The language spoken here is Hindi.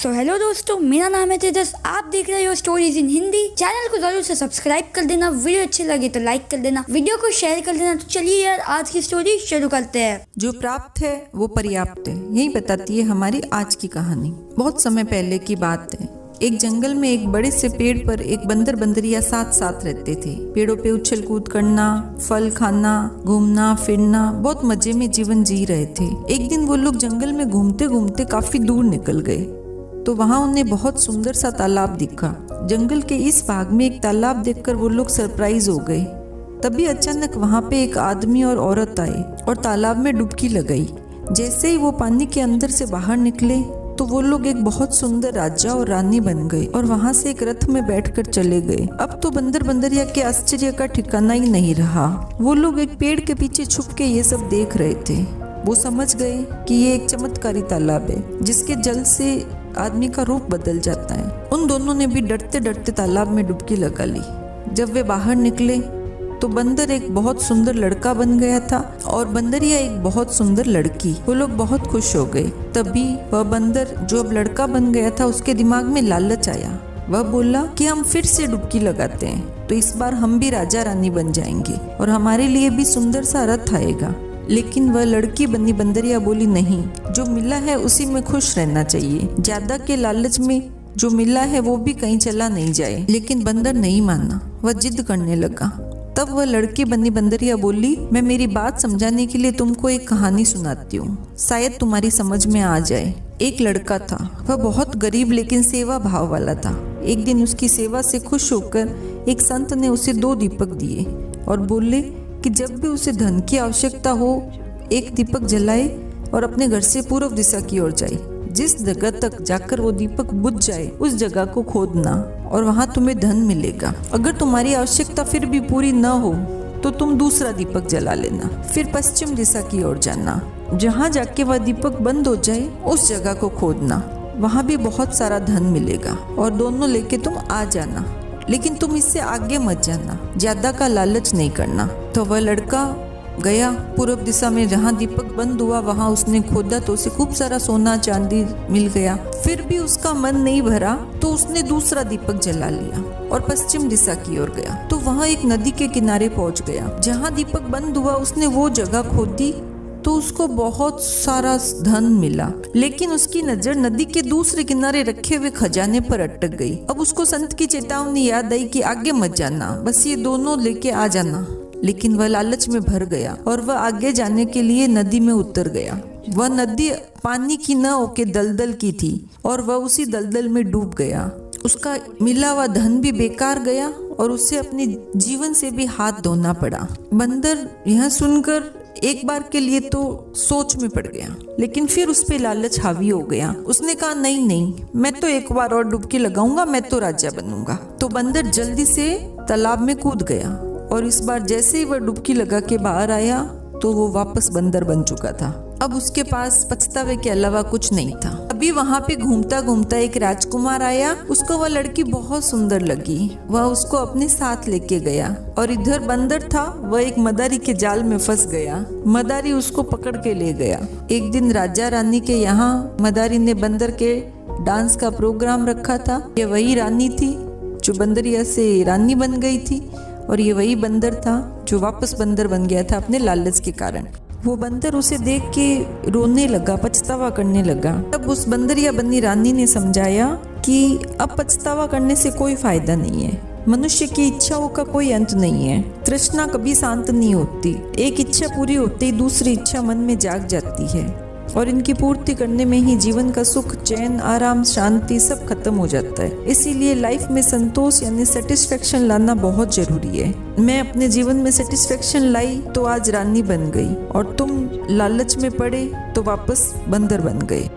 सो हेलो दोस्तों, मेरा नाम है तेजस। आप देख रहे हो स्टोरीज इन हिंदी। चैनल को जरूर से सब्सक्राइब कर देना, वीडियो अच्छी लगे तो लाइक कर देना, वीडियो को शेयर कर देना। तो चलिए यार, आज की स्टोरी शुरू करते हैं। जो प्राप्त है वो पर्याप्त है, यही बताती है हमारी आज की कहानी। बहुत समय पहले की बात है। एक जंगल में एक बड़े से पेड़ पर एक बंदर बंदरिया साथ साथ रहते थे। पेड़ों पे उछल कूद करना, फल खाना, घूमना फिरना, बहुत मजे में जीवन जी रहे थे। एक दिन वो लोग जंगल में घूमते घूमते काफी दूर निकल गए तो वहां उन्हें बहुत सुंदर सा तालाब दिखा। जंगल के इस भाग में एक तालाब देखकर वो लोग सरप्राइज हो गए। तभी अचानक वहां पे एक आदमी और औरत आए और तालाब में डुबकी लगाई। जैसे ही वो पानी के अंदर से बाहर निकले तो वो लोग एक बहुत सुंदर राजा और रानी बन गए और वहां से एक रथ में बैठकर चले गए। अब तो बंदर बंदरिया के आश्चर्य का ठिकाना ही नहीं रहा। वो लोग एक पेड़ के पीछे छुप के ये सब देख रहे थे। वो समझ गए कि ये एक चमत्कारी तालाब है जिसके जल से आदमी का रूप बदल जाता है। उन दोनों ने भी डरते डरते तालाब में डुबकी लगा ली। जब वे बाहर निकले तो बंदर एक बहुत सुंदर लड़का बन गया था और बंदरिया एक बहुत सुंदर लड़की। वो लोग बहुत खुश हो गए। तभी वह बंदर जो अब लड़का बन गया था, उसके दिमाग में लालच आया। वह बोला कि हम फिर से डुबकी लगाते हैं तो इस बार हम भी राजा रानी बन जाएंगे और हमारे लिए भी सुंदर सा रथ आएगा। लेकिन वह लड़की बनी बंदरिया बोली, नहीं, जो मिला है उसी में खुश रहना चाहिए। ज्यादा के लालच में जो मिला है वो भी कहीं चला नहीं जाए। लेकिन बंदर नहीं माना, वह जिद करने लगा। तब वह लड़की बनी बंदरिया बोली, मैं मेरी बात समझाने के लिए तुमको एक कहानी सुनाती हूँ, शायद तुम्हारी समझ में आ जाए। एक लड़का था, वह बहुत गरीब लेकिन सेवा भाव वाला था। एक दिन उसकी सेवा से खुश होकर एक संत ने उसे 2 दीपक दिए और बोले कि जब भी उसे धन की आवश्यकता हो, एक दीपक जलाए और अपने घर से पूर्व दिशा की ओर जाए। जिस जगह तक जाकर वो दीपक बुझ जाए उस जगह को खोदना और वहां तुम्हें धन मिलेगा। अगर तुम्हारी आवश्यकता फिर भी पूरी न हो तो तुम दूसरा दीपक जला लेना, फिर पश्चिम दिशा की ओर जाना। जहाँ जाके वह दीपक बंद हो जाए उस जगह को खोदना, वहां भी बहुत सारा धन मिलेगा और दोनों लेके तुम आ जाना। लेकिन तुम इससे आगे मत जाना, ज्यादा का लालच नहीं करना। तो वह लड़का गया पूर्व दिशा में। जहाँ दीपक बंद हुआ वहां उसने खोदा तो उसे खूब सारा सोना चांदी मिल गया। फिर भी उसका मन नहीं भरा तो उसने दूसरा दीपक जला लिया और पश्चिम दिशा की ओर गया। तो वहां एक नदी के किनारे पहुंच गया। जहाँ दीपक बंद हुआ उसने वो जगह खोदी तो उसको बहुत सारा धन मिला। लेकिन उसकी नजर नदी के दूसरे किनारे रखे हुए खजाने पर अटक गई। अब उसको संत की चेतावनी याद आई कि आगे मत जाना, बस ये दोनों लेके आ जाना। लेकिन वह लालच में भर गया और वह आगे जाने के लिए नदी में उतर गया। वह नदी पानी की न होके दलदल की थी और वह उसी दलदल में डूब गया। उसका मिला हुआ धन भी बेकार गया और उसे अपने जीवन से भी हाथ धोना पड़ा। बंदर यह सुनकर एक बार के लिए तो सोच में पड़ गया, लेकिन फिर उस पे लालच हावी हो गया। उसने कहा, नहीं, मैं तो एक बार और डुबकी लगाऊंगा, मैं तो राजा बनूंगा। तो बंदर जल्दी से तालाब में कूद गया और इस बार जैसे ही वह डुबकी लगा के बाहर आया तो वो वापस बंदर बन चुका था। अब उसके पास पछतावे के अलावा कुछ नहीं था। अभी वहां पे घूमता घूमता एक राजकुमार आया। उसको वह लड़की बहुत सुंदर लगी। वह उसको अपने साथ लेके गया और इधर बंदर था, वह एक मदारी के जाल में फंस गया। मदारी उसको पकड़ के ले गया। एक दिन राजा रानी के यहाँ मदारी ने बंदर के डांस का प्रोग्राम रखा था। ये वही रानी थी जो बंदरिया से रानी बन गई थी और ये वही बंदर था जो वापस बंदर बन गया था अपने लालच के कारण। वो बंदर उसे देख के रोने लगा, पछतावा करने लगा। तब उस बंदरिया बनी रानी ने समझाया कि अब पछतावा करने से कोई फायदा नहीं है। मनुष्य की इच्छाओं का कोई अंत नहीं है। तृष्णा कभी शांत नहीं होती। एक इच्छा पूरी होती ही दूसरी इच्छा मन में जाग जाती है और इनकी पूर्ति करने में ही जीवन का सुख, चैन, आराम, शांति सब खत्म हो जाता है। इसीलिए लाइफ में संतोष यानी सेटिस्फेक्शन लाना बहुत जरूरी है। मैं अपने जीवन में सेटिस्फेक्शन लाई तो आज रानी बन गई और तुम लालच में पड़े तो वापस बंदर बन गए।